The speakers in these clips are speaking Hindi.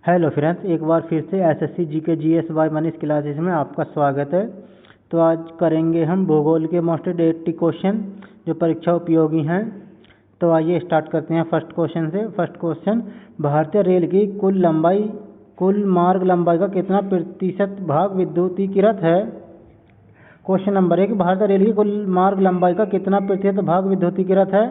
हेलो फ्रेंड्स, एक बार फिर से SSC GK GS bye Manish classes में आपका स्वागत है। तो आज करेंगे हम भूगोल के मोस्ट 80 क्वेश्चन जो परीक्षा उपयोगी हैं। तो आइए स्टार्ट करते हैं फर्स्ट क्वेश्चन से। फर्स्ट क्वेश्चन, भारतीय रेल की कुल मार्ग लंबाई का कितना प्रतिशत भाग विद्युतीकृत है? क्वेश्चन नंबर 1, भारतीय रेल की कुल मार्ग लंबाई का कितना प्रतिशत भाग विद्युतीकृत है?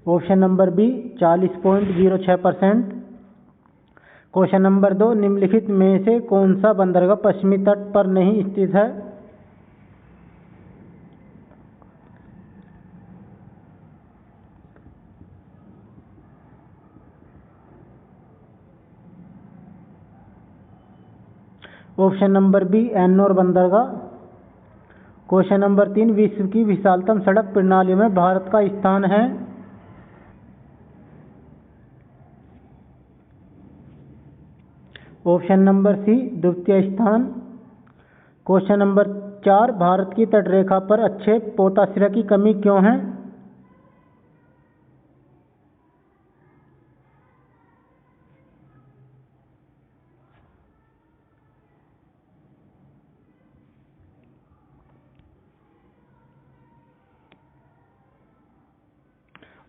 Option number B 40.06%। Question number 2, निम्नलिखित में से कौन सा बंदरगाह पश्चिमी तट पर नहीं स्थित है? ऑप्शन नंबर बी एन्नोर बंदरगाह। क्वेश्चन नंबर 3, विश्व की विशालतम सड़क प्रणालियों में भारत का स्थान है? ऑप्शन नंबर सी द्वितीय स्थान। क्वेश्चन नंबर 4, भारत की तटरेखा पर अच्छे पोटासियम की कमी क्यों है?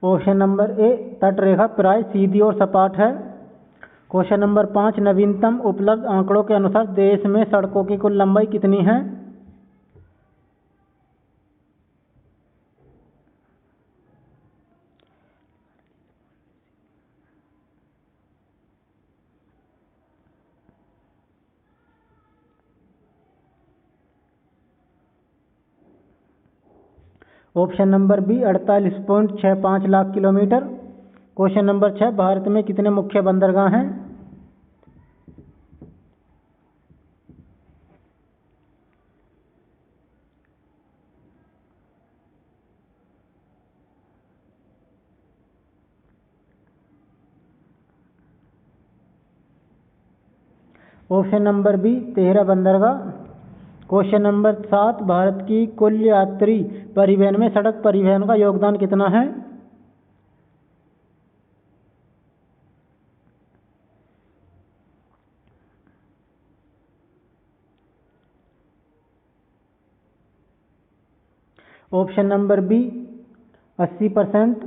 ऑप्शन नंबर ए तटरेखा प्राय सीधी और सपाट है। क्वेश्चन नंबर 5, नवीनतम उपलब्ध आंकड़ों के अनुसार देश में सड़कों की कुल लंबाई कितनी है? Option number B 48.65 lakh kilometre. Question number 6, भारत में कितने मुख्य बंदरगाह हैं? ऑप्शन नंबर बी 13 बंदरगाह। क्वेश्चन नंबर 7, भारत की कुल यात्री परिवहन में सड़क परिवहन का योगदान कितना है? Option number B 80%।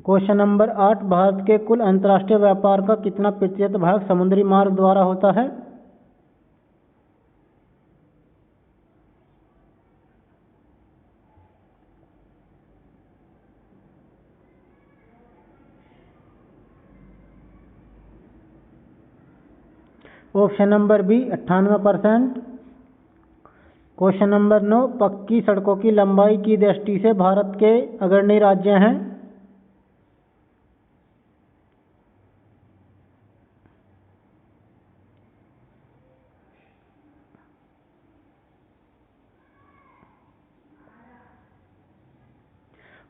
Question number 8, भारत के कुल अंतर्राष्ट्रीय व्यापार का कितना प्रतिशत भाग समुद्री मार्ग द्वारा होता है? Option number B 98%। Question number 9, पक्की सड़कों की लंबाई की दृष्टि से भारत के अग्रणी राज्य हैं?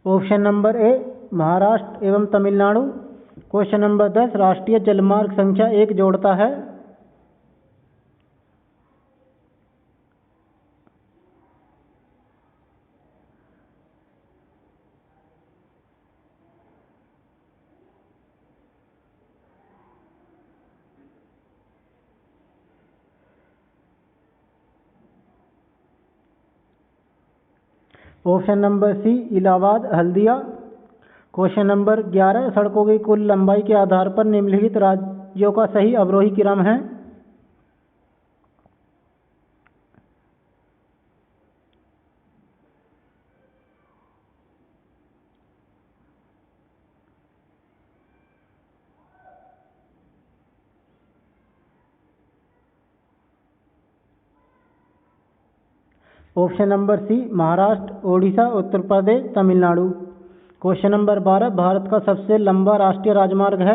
ऑप्शन नंबर ए महाराष्ट्र एवं तमिलनाडु। क्वेश्चन नंबर 10, राष्ट्रीय जलमार्ग संख्या 1 जोड़ता है? Option number C Allahabad Haldia. Question number 11, सड़कों की कुल लंबाई के आधार पर निम्नलिखित राज्यों का सही अवरोही क्रम है? Option number C Maharashtra, Odisha, Uttar Pradesh, Tamil Nadu. Question number 12, Bharat का सबसे लंबा राष्ट्रीय राजमार्ग है?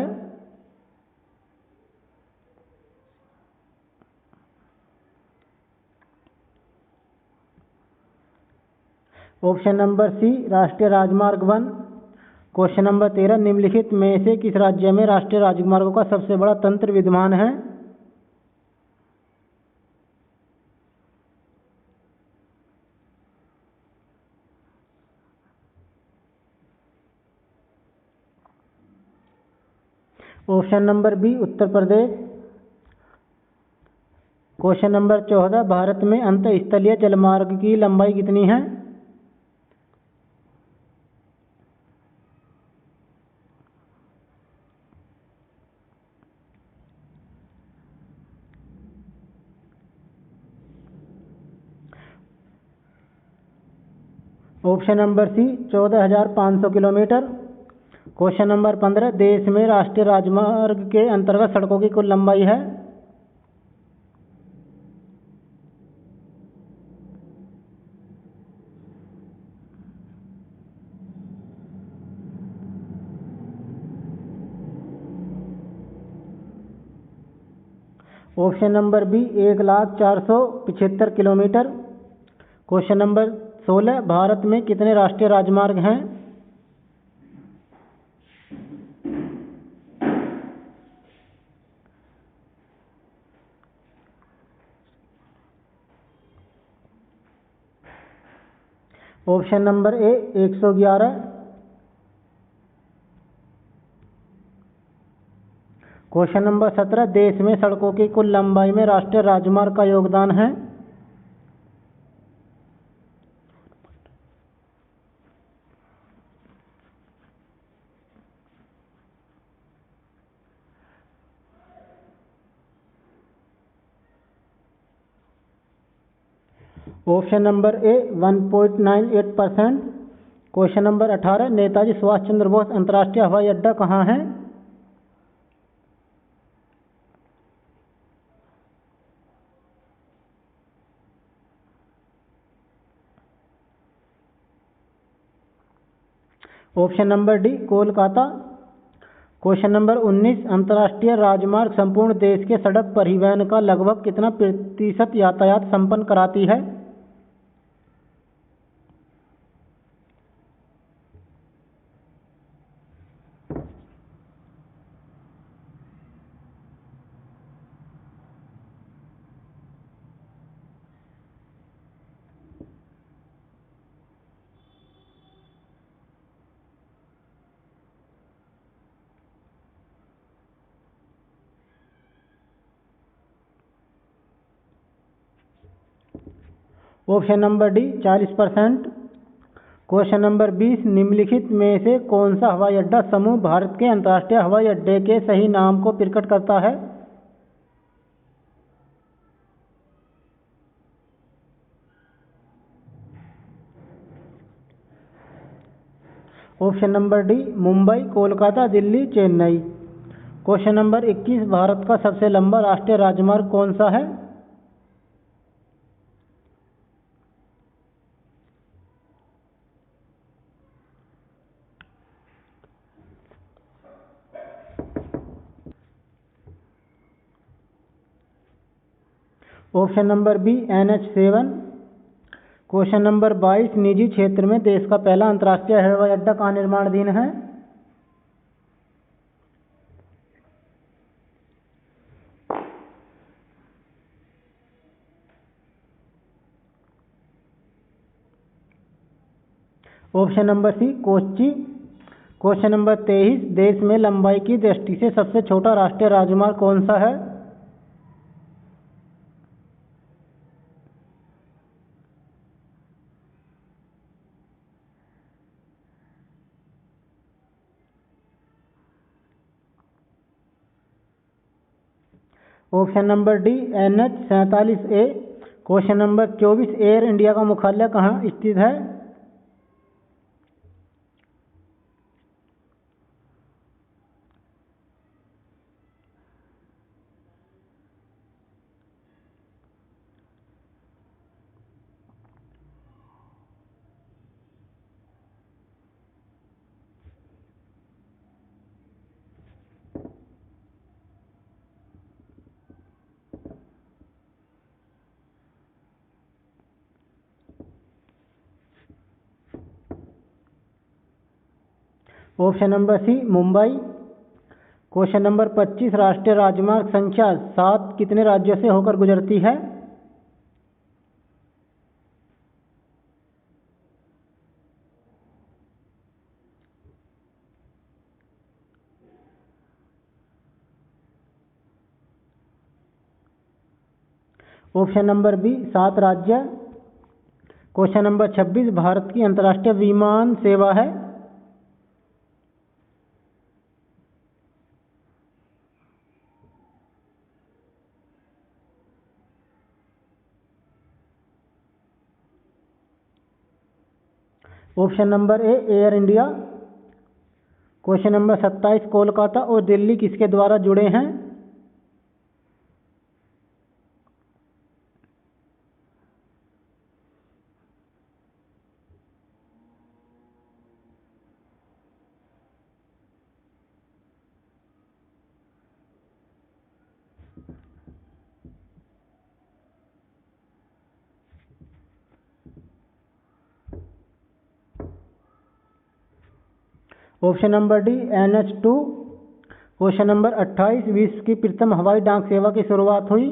ऑप्शन नंबर सी राष्ट्रीय राजमार्ग 1। क्वेश्चन नंबर 13, निम्नलिखित में से किस राज्य में राष्ट्रीय राजमार्गों का सबसे बड़ा तंत्र विद्यमान है? Option number B Uttar Pradesh. Question number 14, भारत में अंतःस्थलीय जलमार्ग की लंबाई कितनी है? Option number C 14,500 kilometre. Question number 15, देश में राष्ट्रीय राजमार्ग के अंतर्गत सड़कों की कुल लंबाई है? Option number B 1,04,75 kilometre. Question number 16, भारत में कितने राष्ट्रीय राजमार्ग हैं? Option number A 111। Question number 17, देश में सड़कों की कुल लंबाई में राष्ट्रीय राजमार्ग का योगदान है? Option number A 1.98%। Question number 18, Netaji Subhash Chandra Bose अंतर्राष्ट्रीय हवाई अड्डा कहाँ है? Option number D Kolkata. Question number 19, अंतर्राष्ट्रीय राजमार्ग संपूर्ण देश के सड़क परिवहन का लगभग कितना प्रतिशत यातायात संपन्न कराती है? Option number D 40%। Question number 20, निम्नलिखित में से कौन सा हवाई अड्डा समूह भारत के अंतर्राष्ट्रीय हवाई अड्डे के सही नाम को प्रकट करता है? Option number D Mumbai, Kolkata, Delhi, Chennai. Question number 21, भारत का सबसे लंबा राष्ट्रीय राजमार्ग कौन सा है? Option number B NH7। Question number 22, निजी क्षेत्र में देश का पहला अंतर्राष्ट्रीय हवाई अड्डा कहाँ निर्माणाधीन है? Option number C Kochi. Question number 23, देश में लंबाई की दृष्टि से सबसे छोटा राष्ट्रीय राजमार्ग कौन सा है? Option number D NH47A। Question number 24, Air India का मुख्यालय कहाँ स्थित है? Option number C Mumbai. Question number 25, राष्ट्रीय राजमार्ग संख्या 7 कितने राज्यों से होकर गुजरती है? ऑप्शन नंबर बी 7 राज्य। क्वेश्चन नंबर 26 भारत की अंतर्राष्ट्रीय विमान सेवा है। ऑप्शन नंबर ए air India. Question number 27 Kolkata और दिल्ली किसके द्वारा जुड़े हैं? Option number D NH2। Question number 28 विश्व की प्रथम हवाई डाक सेवा की शुरुआत हुई।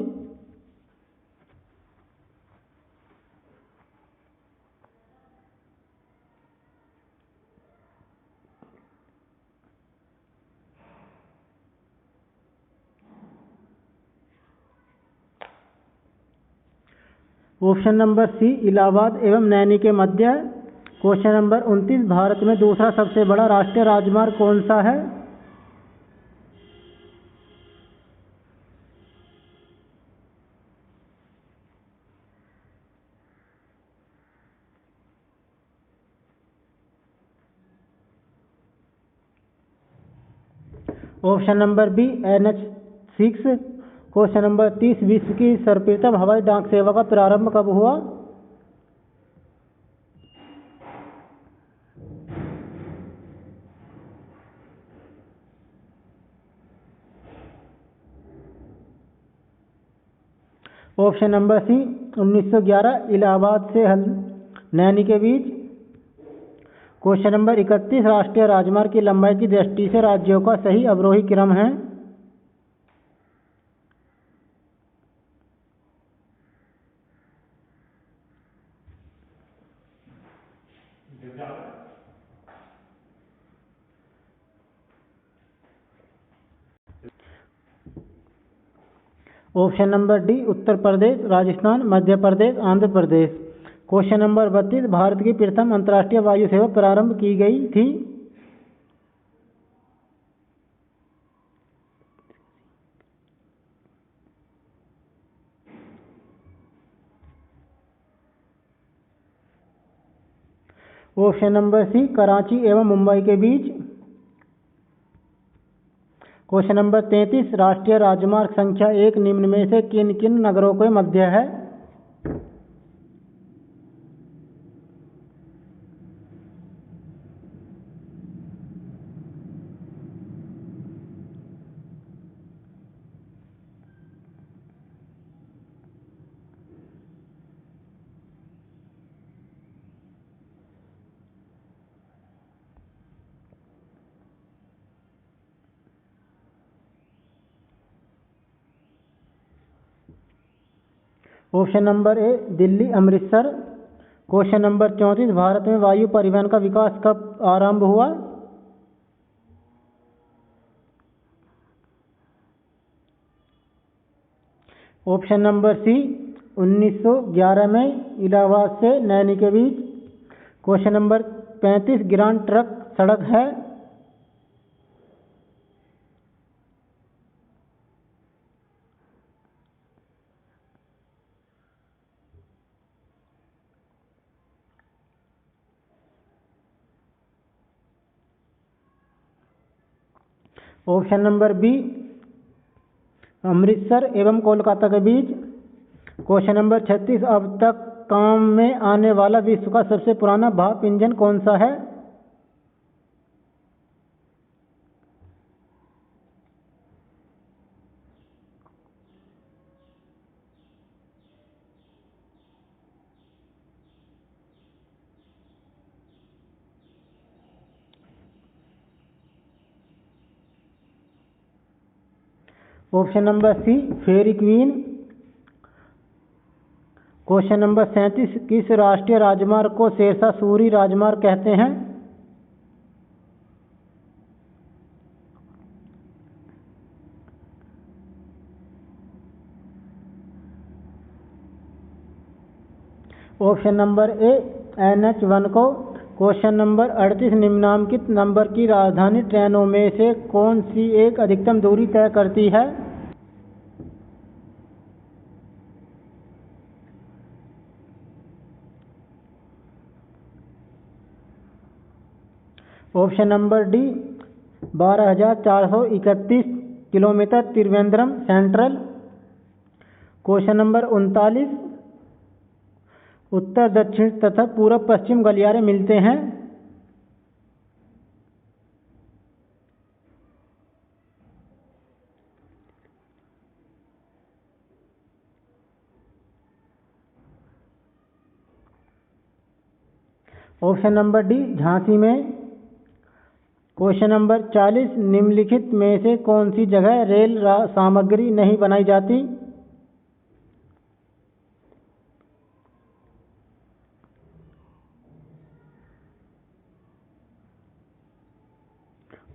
ऑप्शन नंबर सी इलाहाबाद एवं नैनी के मध्य। क्वेश्चन नंबर 29 भारत में दूसरा सबसे बड़ा राष्ट्रीय राजमार्ग कौन सा है? Option number B NH6। Question number 30 विश्व की सर्वप्रथम हवाई डाक सेवा का प्रारंभ कब हुआ? ऑप्शन नंबर सी 1911 इलाहाबाद से नैनी के बीच। क्वेश्चन नंबर 31 राष्ट्रीय राजमार्ग की लंबाई की दृष्टि से राज्यों का सही अवरोही क्रम है? Option number D Uttar Pradesh, Rajasthan, Madhya Pradesh, Andhra Pradesh. Question number 32 Bharat की प्रथम अंतर्राष्ट्रीय वायु सेवा प्रारंभ की गई थी। ऑप्शन नंबर सी कराची एवं मुंबई के बीच। क्वेश्चन नंबर 33 राष्ट्रीय राजमार्ग संख्या 1 निम्न में से किन किन नगरों के मध्य है? ऑप्शन नंबर ए दिल्ली अमृतसर। क्वेश्चन नंबर 34 भारत में वायु परिवहन का विकास कब आरंभ हुआ? ऑप्शन नंबर सी 1911 में इलाहाबाद से नैनी के बीच। क्वेश्चन नंबर 35 ग्रांड ट्रंक सड़क है? ऑप्शन नंबर बी अमृतसर एवं कोलकाता के बीच। क्वेश्चन नंबर 36 अब तक काम में आने वाला विश्व का सबसे पुराना भाप इंजन कौन सा है? ऑप्शन नंबर सी फेरी क्वीन। क्वेश्चन नंबर 37 किस राष्ट्रीय राजमार्ग को शेरशाह सूरी राजमार्ग कहते हैं? ऑप्शन नंबर ए NH1 को। क्वेश्चन नंबर 38, निम्नलिखित नंबर की राजधानी ट्रेनों में से कौन सी एक अधिकतम दूरी तय करती है? Option number D 12,431 kilometre Trivandrum central. Question number 39, उत्तर दक्षिण तथा पूर्व पश्चिम गलियारे मिलते हैं। ऑप्शन नंबर डी झांसी में। क्वेश्चन नंबर 40, निम्नलिखित में से कौन सी जगह रेल सामग्री नहीं बनाई जाती?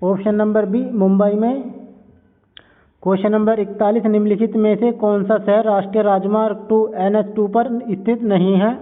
ऑप्शन नंबर बी मुंबई में। क्वेश्चन नंबर 41, निम्नलिखित में से कौन सा शहर राष्ट्रीय राजमार्ग 2 NH2 पर स्थित नहीं है?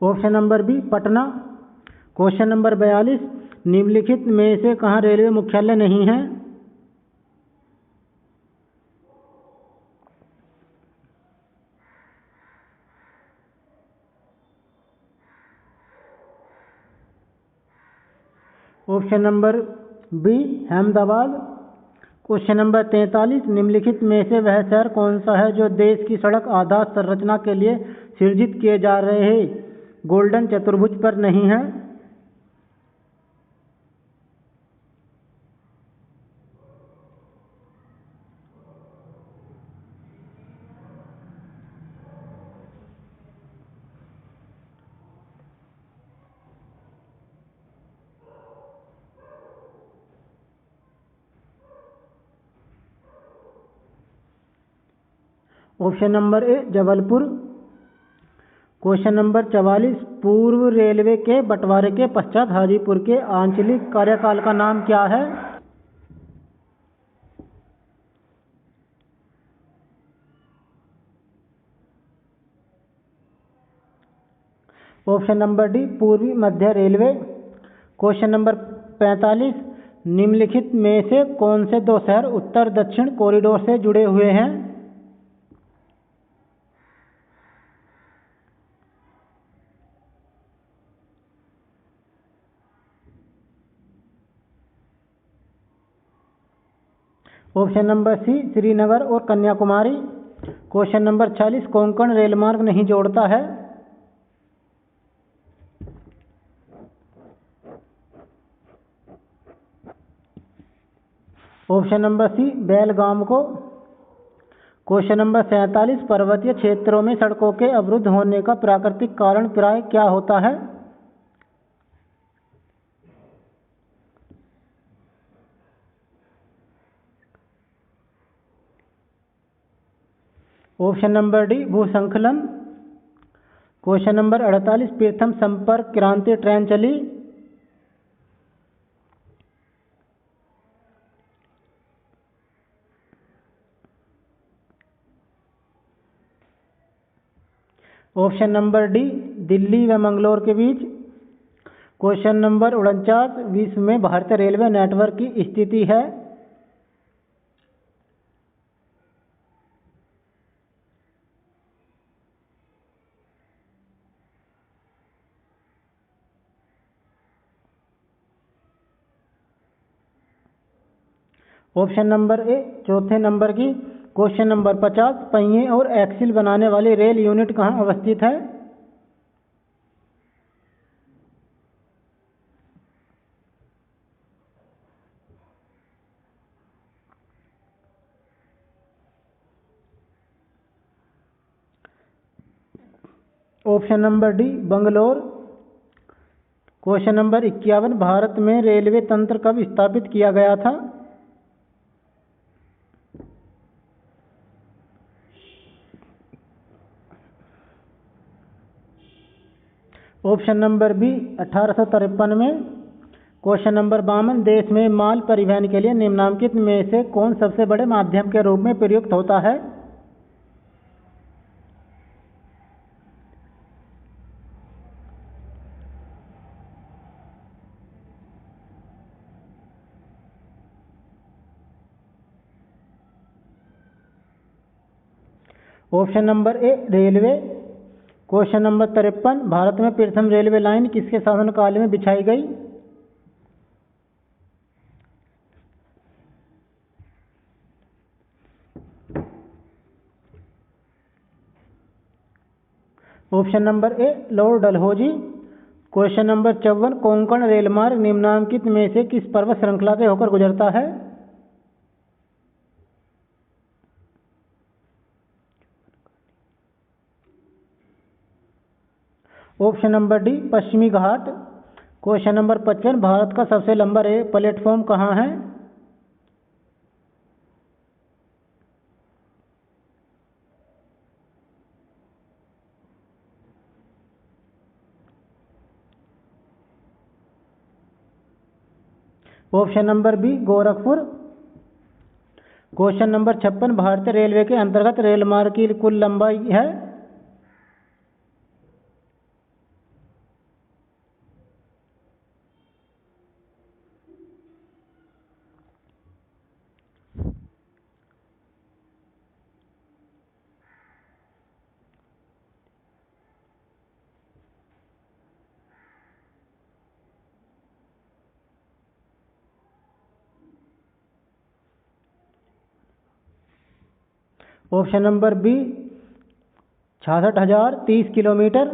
Option number B Patna. Question number 42, निम्नलिखित में से कहाँ रेलवे मुख्यालय नहीं है? Option number B Ahmedabad. Question number 43, निम्नलिखित में से वह शहर कौन सा है जो देश की सड़क आधार संरचना के लिए सृजित किए जा रहे गोल्डन चतुर्भुज पर नहीं है? ऑप्शन नंबर ए जबलपुर। क्वेश्चन नंबर 44, पूर्व रेलवे के बंटवारे के पश्चात हाजीपुर के आंचलिक कार्यकाल का नाम क्या है? ऑप्शन नंबर डी पूर्वी मध्य रेलवे। क्वेश्चन नंबर 45, निम्नलिखित में से कौन से दो शहर उत्तर दक्षिण कॉरिडोर से जुड़े हुए हैं? ऑप्शन नंबर सी श्रीनगर और कन्याकुमारी। क्वेश्चन नंबर 46, कोंकण रेलमार्ग नहीं जोड़ता है? ऑप्शन नंबर सी बेलगाम को। क्वेश्चन नंबर 47, पर्वतीय क्षेत्रों में सड़कों के अवरुद्ध होने का प्राकृतिक कारण प्राय क्या होता है? ऑप्शन नंबर डी भूस्खलन। क्वेश्चन नंबर 48, प्रथम संपर्क क्रांति ट्रेन चली? ऑप्शन नंबर डी दिल्ली व मंगलोर के बीच। क्वेश्चन नंबर 49, विश्व में भारतीय रेलवे नेटवर्क की स्थिति है? ऑप्शन नंबर ए चौथे नंबर की। क्वेश्चन नंबर 50, पहिए और एक्सिल बनाने वाली रेल यूनिट कहाँ अवस्थित है? Option number D Bangalore. Question number 51, Bharat में रेलवे तंत्र कब स्थापित किया गया था? ऑप्शन नंबर बी 1853 में। क्वेश्चन नंबर 52, देश में माल परिवहन के लिए निम्नलिखित में से कौन सबसे बड़े माध्यम के रूप में प्रयुक्त होता है? ऑप्शन नंबर ए रेलवे। क्वेश्चन नंबर 53, भारत में प्रथम रेलवे लाइन किसके शासनकाल में बिछाई गई? ऑप्शन नंबर ए Lord Dalhousie. Question number 54, Konkan रेलमार्ग निम्नलिखित में से किस पर्वत श्रृंखला से होकर गुजरता है? ऑप्शन नंबर डी पश्चिमी घाट। क्वेश्चन नंबर 55, भारत का सबसे लंबा रेल प्लेटफॉर्म कहाँ है? Option number B Gorakhpur. Question number 56, भारतीय रेलवे के अंतर्गत रेल मार्ग की कुल लंबाई है? Option number B 66,030 kilometre.